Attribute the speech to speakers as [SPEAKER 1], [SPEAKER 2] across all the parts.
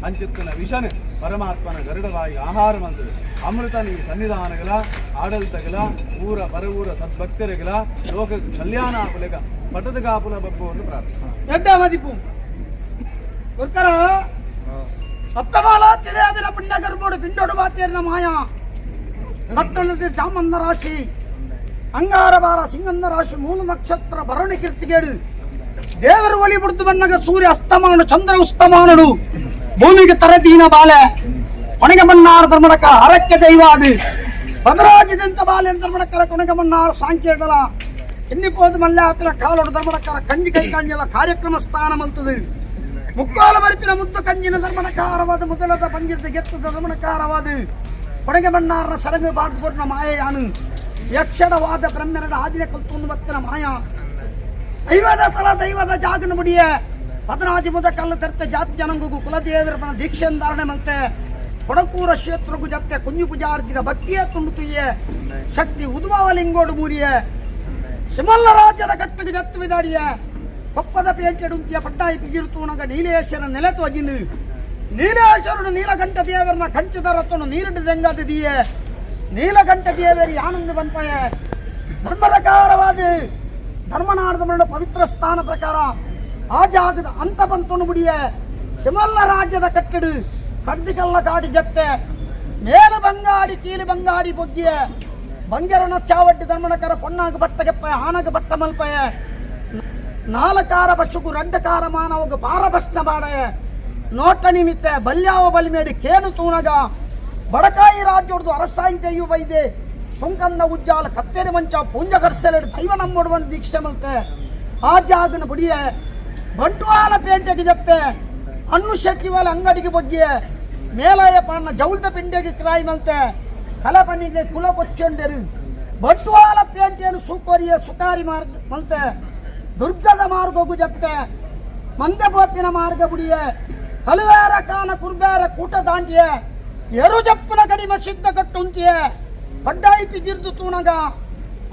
[SPEAKER 1] ಅಂಚಿತ್ತಿನ ವಿಷನೆ ಪರಮಾತ್ಮನ ಗರುಡವಾಗಿ ಆಹಾರ ಮಂತದೆ ಅಮೃತ ನೀ ಸನ್ನಿಧಾನಗಳ ಆಡಳಿತಗಳ ಊರ ಪರವೂರ ಸದ್ಭಕ್ತರಿಗಳ ಲೋಕ ಕಲ್ಯಾಣ ಆಪುಲೆಗ ಪಟದ ಕಾಪುಲ ಬಬ್ಬುವನ್ನು ಪ್ರಾರ್ಥನೆ
[SPEAKER 2] ಎಡ್ಡ ಮದಿಪು ಕೊರ್ಕರ ಅಪ್ಪಮಾಲ ತಿರೇವಿನ ಪುಣ್ಯ ಗರ್ಭೋಡು ಪಿಂಡೋಡು ಬಾತೇರಿನ ಮಾಯ ನಟ್ಟನದಿ ಜಾಮಂದ ರಾಶಿ ಅಂಗಾರ ಬಾರ ಸಿಂಗಂದ ರಾಶಿ ಮೂಲ ನಕ್ಷತ್ರ ಭರಣಿ ಕೀರ್ತಿಗೇಡು ದೇವರ ಒಲಿ ಬಿಡ್ತು ಬನ್ನಗ ಸೂರ್ಯ ಅಸ್ತಮಾನಡು ಚಂದ್ರ ಉಸ್ತಮಾನಡು ಭೂಮಿಗೆ ತರದೀನ ಬಾಲೆ ಕೊನೆಗೆ ಮನ್ನಾರ ಧರ್ಮಡಕ ಹರಕ್ಕೆ ದೈವಾದು ಪದರಾಜದಂತ ಬಾಲೆ ಧರ್ಮಡಕರ ಕೊನೆಗೆ ಮನ್ನಾರ ಸಾಂಕೇಡಲ ಎನ್ನಿಪೋದು ಮಲ್ಲಾಪಿನ ಕಾಲೋಡು ಧರ್ಮಡಕರ ಕಂಜಿ ಕೈ ಕಾಂಜಲ ಕಾರ್ಯಕ್ರಮ ಸ್ಥಾನ ಮಂತದು ಮುಕ್ಕಾಲ ಮರಿಪಿನ ಮುದ್ದು ಕಂಜಿನ ಧರ್ಮಣಕಾರವಾದ ಮೊದಲದ ಪಂಜಿರದ ಗೆತ್ತದ ಧರ್ಮಣಕಾರವಾದ ಕೊನೆಗೆ ಮನ್ನಾರನ ಸರಂಗ ಬಾಡ್ಪೂರ್ಣ ಮಾಯೆಯಾನು ಯಕ್ಷಣವಾದ ಬ್ರಹ್ಮನಡ ಆದಿನ ಕಲ್ತೊಂದು ಬತ್ತಿನ ಮಾಯ ದೈವದ ತಲ ದೈವದ ಜಾಗನ ಮುಡಿಯ ಪದರಾಜಿ ಮುದ ಕಲ್ಲ ತರ್ತೆ ಜಾತಿ ಜನಂಗೂ ಕುಲದೇವರನ ದೀಕ್ಷೆಂದಾರಣೆ ಮಂತೆ ಕೊಡಕೂರ ಕ್ಷೇತ್ರಗೂ ಜತ್ತೆ ಕುಂಜು ಪೂಜಾರ್ದಿನ ಭಕ್ತಿಯ ತುಂಡುತುಯ್ಯೆ ಶಕ್ತಿ ಉದ್ಭವಲಿಂಗೋಡು ಮೂರಿಯ ಶಿಮಲ್ಲ ರಾಜ್ಯದ ಕಟ್ಟಗೆ ಜತ್ತು ವಿದಾಡಿಯ ಕೊಪ್ಪದ ಪೇಂಟೆಡುಂತಿಯ ಪಟ್ಟಾಯಿ ಪಿಜಿರುತೂನಗ ನೀಲೇಶ್ವರ ನೆಲೆ ತೋಜಿನು ನೀಲೇಶ್ವರನು ನೀಲಕಂಠ ದೇವರನ ಕಂಚದ ರಥನು ನೀರಡು ದೆಂಗಾದಿದೆಯೇ ನೀಲಕಂಠ ದೇವರಿ ಆನಂದ ಬನ್ಪಯ ಧರ್ಮರಕಾರವಾದ ಧರ್ಮನಾಡದ ಮರಣ ಪವಿತ್ರ ಸ್ಥಾನ ಪ್ರಕಾರ ಆ ಜಾಗದ ಅಂತ ಬಂತನು ಬಿಡಿಯ ಶಿಮಲ್ಲ ರಾಜ್ಯದ ಕಟ್ಟಡು ಕಡ್ದಿಕಲ್ಲ ಕಾಡಿ ಜತ್ತೆ ಮೇಲು ಬಂಗಾಡಿ ಕೀಲಿ ಬಂಗಾಡಿ ಬೊಗ್ಗಿಯ ಬಂಗರನ ಚಾವಡ್ಡಿ ಧರ್ಮಣಕರ ಪೊನ್ನಾಗ ಬಟ್ಟಗೆಪ್ಪಯ ಆನಗ ಬಟ್ಟ ಮಲ್ಪಯ ನಾಲಕಾರ ಪಶುಕು ರಡ್ಡಕಾರ ಮಾನವಗ ಪಾರಭಸ್ನ ಬಾಡಯ ನೋಟ ನಿಮಿತ್ತ ಬಲ್ಯಾವ ಬಲಿಮೇಡಿ ಕೇನು ತೂನಗ ಬಡಕಾಯಿ ರಾಜ್ಯೋಡ್ದು ಅರಸಾಯಿ ದೈವ ವೈದೆ ಸುಂಕಂದ ಉಜ್ಜಾಲ ಕತ್ತೇರಿ ಮಂಚ ಪುಂಜ ಕರ್ಸೆಲೆಡು ದೈವ ನಮ್ಮೊಡುವನ್ ದೀಕ್ಷೆ ಮಲ್ತೆ ಆ ಜಾಗನ ಬಡಿಯ ಬಂಟ್ವಾಲ ಪೇಂಟೆಗೆ ಜತ್ತೆ ಅನ್ನು ಶೆಟ್ಟಿವಾಲ ಅಂಗಡಿಗೆ ಬಗ್ಗಿಯ ಮೇಲಾಯ ಪಾಣ್ಣ ಜೌಲ್ದ ಪಿಂಡೆಗೆ ಕ್ರಾಯಿ ಮಲ್ತೆ ಕಲಪಣ್ಣಿಗೆ ಕುಲ ಕೊಚ್ಚೊಂಡೆರು ಬಂಟ್ವಾಲ ಪೇಂಟೆಯನ್ನು ಸೂಕೋರಿಯ ಸುಕಾರಿ ಮಾರ್ಗ ಮಲ್ತೆ ದುರ್ಗದ ಮಾರ್ಗೋಗು ಜತ್ತೆ ಮಂದಬೋಪಿನ ಮಾರ್ಗ ಬುಡಿಯ ಹಲವೇರ ಕಾನ ಕುರ್ಬೇರ ಕೂಟ ದಾಂಡಿಯ ಎರು ಜಪ್ಪನ ಕಡಿಮ ಸಿದ್ಧ ಕಟ್ಟುಂತಿಯ ಪಡ್ಡಾಯಿ ಪಿಜಿರ್ದು ತೂನಗ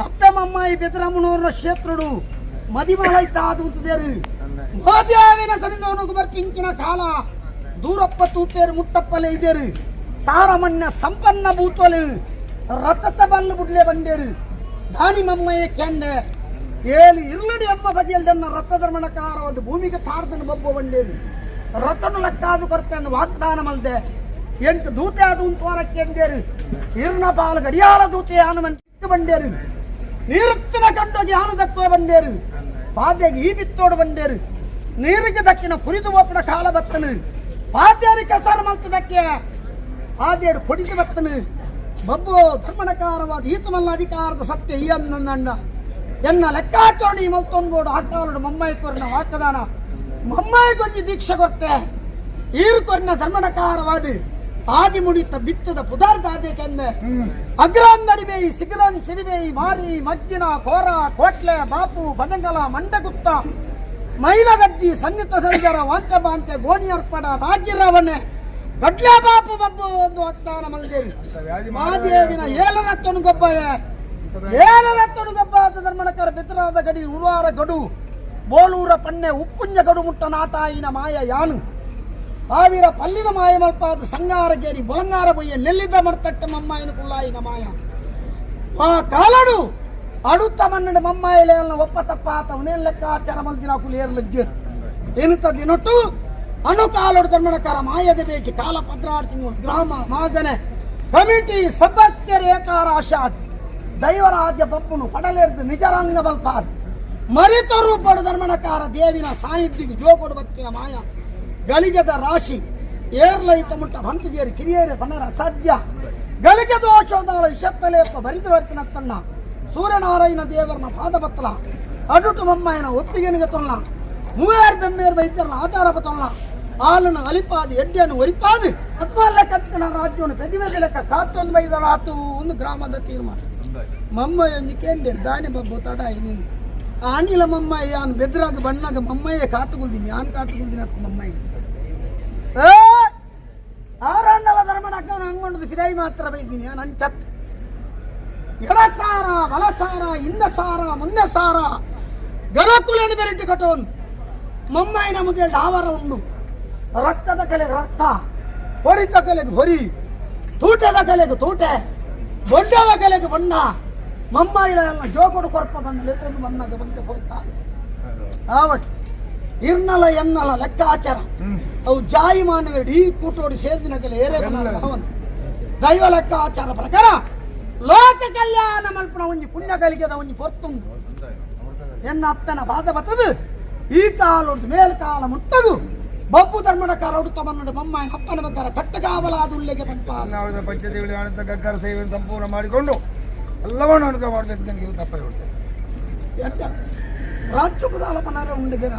[SPEAKER 2] ಅಪ್ಪೆ ಮಮ್ಮಾಯಿ ಬೆದರಮ್ಮನೂರ್ನ ಕ್ಷೇತ್ರಡು ಮದಿಮಲೈತಾದುದೇರು ಮೋದ್ಯಾವಿನ ಸನಿದವನಿಗೆ ಬರ್ಪಿಂಚಿನ ಕಾಲ ದೂರಪ್ಪ ತೂಪೇರು ಮುಟ್ಟಪ್ಪಲೆ ಇದೇರು ಸಾರಮಣ್ಣ ಸಂಪನ್ನ ಭೂತೋಲು ರಥತ ಬಲ್ಲು ಬುಡ್ಲೆ ಬಂಡೇರು ದಾನಿ ಮಮ್ಮಯ್ಯ ಕೆಂಡೆ ಏಳು ಇರ್ಲಡಿ ಅಮ್ಮ ಬದಿಯಲ್ದನ್ನ ರಥ ಧರ್ಮಣಕಾರ ಒಂದು ಭೂಮಿಗೆ ತಾರ್ದನ್ನು ಬಬ್ಬ ಬಂಡೇರು ರಥನು ಲೆಕ್ಕಾದು ಕೊರಪೆ ಅಂದು ವಾಗ್ದಾನ ಮಲ್ದೆ ಎಂಟು ದೂತೆ ಅದು ತೋರಕ್ಕೆ ಎಂದೇರು ಇರ್ನ ಪಾಲು ಗಡಿಯಾಳ ದೂತೆ ಆನಮಂತ ಬಂಡೇರು ನೀರುತ್ತಿನ ಕಂಡೋಗಿ ಆನದಕ್ಕೋ ಬಂಡೇರು ಪಾದ್ಯಗೆ ಈ ಬಿತ್ತೋಡು ಬಂಡೇರು ನೀರಿಗೆ ದಕ್ಕಿನ ಕುರಿದು ಒಪ್ಪನ ಕಾಲ ಬತ್ತನು ಪಾದ್ಯರಿ ಕಸಾರ ಮಲ್ತದಕ್ಕೆ ಆದೇಡು ಕೊಡಿಗೆ ಬತ್ತನು ಬಬ್ಬು ಧರ್ಮಣಕಾರವಾದ ಈತಮಲ್ಲ ಅಧಿಕಾರದ ಸತ್ಯ ಈ ಅನ್ನಂಡ ಎನ್ನ ಲೆಕ್ಕಾಚರಣಿ ಮಲ್ತೊಂದ್ಬೋಡು ಹಾಕಾಲಡು ಮಮ್ಮಾಯಿ ಕೊರ್ನ ಹಾಕದಾನ ಮಮ್ಮಾಯಿ ಗೊಂಜಿ ದೀಕ್ಷೆ ಕೊರ್ತೆ ಈರು ಕೊರ್ನ ಧರ್ಮಣಕಾರವಾದ ಆದಿ ಮುಡಿತ ಬಿತ್ತದ ಪುದಾರ್ಥ ಆದೇಕೆಂದೆ ಅಗ್ರಾಂದಡಿಬೇಯಿ ಸಿಗಲನ್ ಸಿಡಿಬೇಯಿ ಮಾರಿ ಮಗ್ಗಿನ ಕೋರ ಕೋಟ್ಲೆ ಬಾಪು ಬದಂಗಲ ಮಂಡಗುತ್ತ ಮೈಲಗಜ್ಜಿ ಸನ್ನಿತ ಸಂಜರ ವಾಂತೆ ಬಾಂತೆ ಗೋಣಿಯರ್ಪಡ ರಾಜ್ಯರವನ್ನೇ ಗಡ್ಲೆ ಬಾಪು ಬಬ್ಬು ಒಂದು ವಾಗ್ದಾನ ಮಲ್ದೇರಿ ಮಾದೇವಿನ ಏಳರತ್ತನು ಗೊಬ್ಬಯ ಏಳರತ್ತನು ಗೊಬ್ಬ ಧರ್ಮಣಕರ ಬೆತ್ತರಾದ ಗಡಿ ಉರುವಾರ ಗಡು ಬೋಳೂರ ಪಣ್ಣೆ ಉಪ್ಪುಂಜ ಗಡು ಮುಟ್ಟ ನಾಟಾಯಿನ ಮಾಯ ಯಾನು ಆವಿರ ಪಲ್ಲಿನ ಮಾಯ ಮಲ್ಪಾದ ಸಂಗಾರಗೇರಿ ಬೊಲಂಗಾರ ಬೊಯ್ಯ ನೆಲ್ಲಿದ್ದ ಮರ್ತಟ್ಟ ಮಮ್ಮಾಯಿನ ಕುಳ್ಳಾಯಿನ ಮಾಯ ಆ ಕಾಲಡು ಅಡುತ್ತ ಮನ್ನಡ ಮಮ್ಮಾಯಿಲೆಯನ್ನ ಒಪ್ಪ ತಪ್ಪಾತ ಅವನೇನ್ ಲೆಕ್ಕಾಚಾರ ಮಲ್ದಿನ ಕುಲಿಯರ್ ಲಜ್ಜರ್ ಏನಂತ ದಿನೊಟ್ಟು ಅನು ಕಾಲಡು ಧರ್ಮಣಕಾರ ಮಾಯದ ಬೇಕಿ ಕಾಲ ಪದ್ರಾಡ್ತಿಂಗ್ ಗ್ರಾಮ ಮಾಗನೆ ಕಮಿಟಿ ಸಭಕ್ತರು ಏಕಾರ ಆಶಾದ್ ದೈವರಾಜ್ಯ ಬಪ್ಪುನು ಪಡಲೇರ್ದು ನಿಜರಂಗ ಬಲ್ಪಾದ್ ಮರಿತರು ಪಡು ಧರ್ಮಣಕಾರ ದೇವಿನ ಸಾನ್ನಿಧ್ಯಕ್ಕೆ ಜೋಗೊಡು ಬತ್ತಿನ ಮಾಯ ಗಲಿಗದ ರಾಶಿ ಏರ್ಲೈತ ಮುಟ್ಟ ಬಂತಿಗೇರಿ ಕಿರಿಯೇರಿ ಬನರ ಸದ್ಯ ಗಲಿಗೆ ದೋಷೋದಾಳ ಇಶತ್ತಲೇಪ ಬರಿದು ಬರ್ತಿನತ್ತಣ್ಣ ಸೂರ್ಯನಾರಾಯಣ ದೇವರನ ಪಾದ ಬತ್ತಲ ಅಡುಟು ಮಮ್ಮಾಯನ ಒಪ್ಪಿಗೆನಿಗೆ ತೊಲ್ಲ ಮೂವೇರ್ ಬೆಮ್ಮೇರ್ ವೈದ್ಯರನ ಆಧಾರ ಬತ್ತಲ್ಲ ಹಾಲನ್ನು ಅಲಿಪಾದಿ ಎಡ್ಡೆಯನ್ನು ಒರಿಪಾದಿ ಅಥವಾ ಕತ್ತಿನ ರಾಜ್ಯವನ್ನು ಪೆದಿವೆದ ಲೆಕ್ಕ ಕಾತ್ತೊಂದು ಬೈದಳ ಆತು ಒಂದು ಗ್ರಾಮದ ತೀರ್ಮಾನ ಮಮ್ಮಯ್ಯ ಕೇಂದ್ರ ದಾನಿ ಬಬ್ಬು ತಡಾಯಿ ನೀನು ಆನಿಲ ಮಮ್ಮಯ್ಯ ಅವನು ಬೆದ್ರಾಗ ಬಣ್ಣಾಗ ಮಮ್ಮಯ್ಯ ಕಾತುಗುಲ್ದೀನಿ ಯಾನ್ ಕಾತುಗುಲ್ದಿನ ಮಮ್ಮಯ್ಯ ಆರಂಡಲ ಧರ್ಮಣ ಅಕ್ಕನ ಹಂಗೊಂಡು ಫಿದಾಯಿ ಮಾತ್ರ ಬೈದ್ದೀನಿ ನಾನು ಚತ್ ಎಡಸಾರ ಬಲಸಾರ ಹಿಂದ ಸಾರ ಮುಂದೆ ಸಾರ ಗರಕುಲನ್ನು ಬೆರೆಟ್ಟು ಕಟ್ಟೋನು ಮಮ್ಮಾಯಿನ ಮುದ್ದೆ ಆವರ ಉಂಡು ರಕ್ತದ ಕಲೆಗೆ ರಕ್ತ, ಹೊರಿತ ಕಲೆಗೆ ಹೊರಿ, ತೂಟದ ಕಲೆಗೆ ತೂಟೆ, ಬೊಂಡದ ಕಲೆಗೆ ಬಣ್ಣ. ಮಮ್ಮ ಇಲ್ಲ ಜೋಕೊಡು ಕೊರಪ ಬಂದ ಬಣ್ಣದ ಬಂದೆ ಕೊಡ್ತಾ ಆವಟ್ ಇರ್ನಲ ಎನ್ನಲ ಲೆಕ್ಕಾಚಾರ ಅವು ಜಾಯಿ ಮಾನವೇಡಿ ಈ ಕೂಟೋಡಿ ಸೇರಿದಿನ ಕೆಲ ಏರೇ ದೈವ ಲೆಕ್ಕಾಚಾರ ಪ್ರಕಾರ ಲೋಕ ಕಲ್ಯಾಣ ಮಲ್ಪನ ಒಂಜಿ ಪುಣ್ಯ ಕಲಿಕೆದ ಒಂಜಿ ಪೊತ್ತು ಎನ್ನ ಅಪ್ಪನ ಬಾಧ ಬತ್ತದು ಈ ಕಾಲ ಮೇಲ್ ಕಾಲ ಮುಟ್ಟದು ಬಬ್ಬು ಧರ್ಮಡಕಾರ ಉಡುತ್ತ ಬನ್ನಡ ಬೊಮ್ಮಾಯಿನ ಅಪ್ಪನ ಬಗ್ಗರ ಕಟ್ಟಗಾವಲಾದ ಉಲ್ಲೆಗೆ ಬಂಪ
[SPEAKER 3] ಪಂಚದೇವಳಿ ಆನಂದ ಗಗ್ಗರ ಸೇವೆಯನ್ನು ಸಂಪೂರ್ಣ ಮಾಡಿಕೊಂಡು ಎಲ್ಲವನ್ನು ಅನುಗ್ರಹ ಮಾಡಬೇಕು ನನಗೆ ತಪ್ಪದೆ ಕೊಡ್ತೇನೆ
[SPEAKER 2] ರಾಜ್ಯಕುದಾಲ ಪನಾರ ಉಂಡಿಗೆನ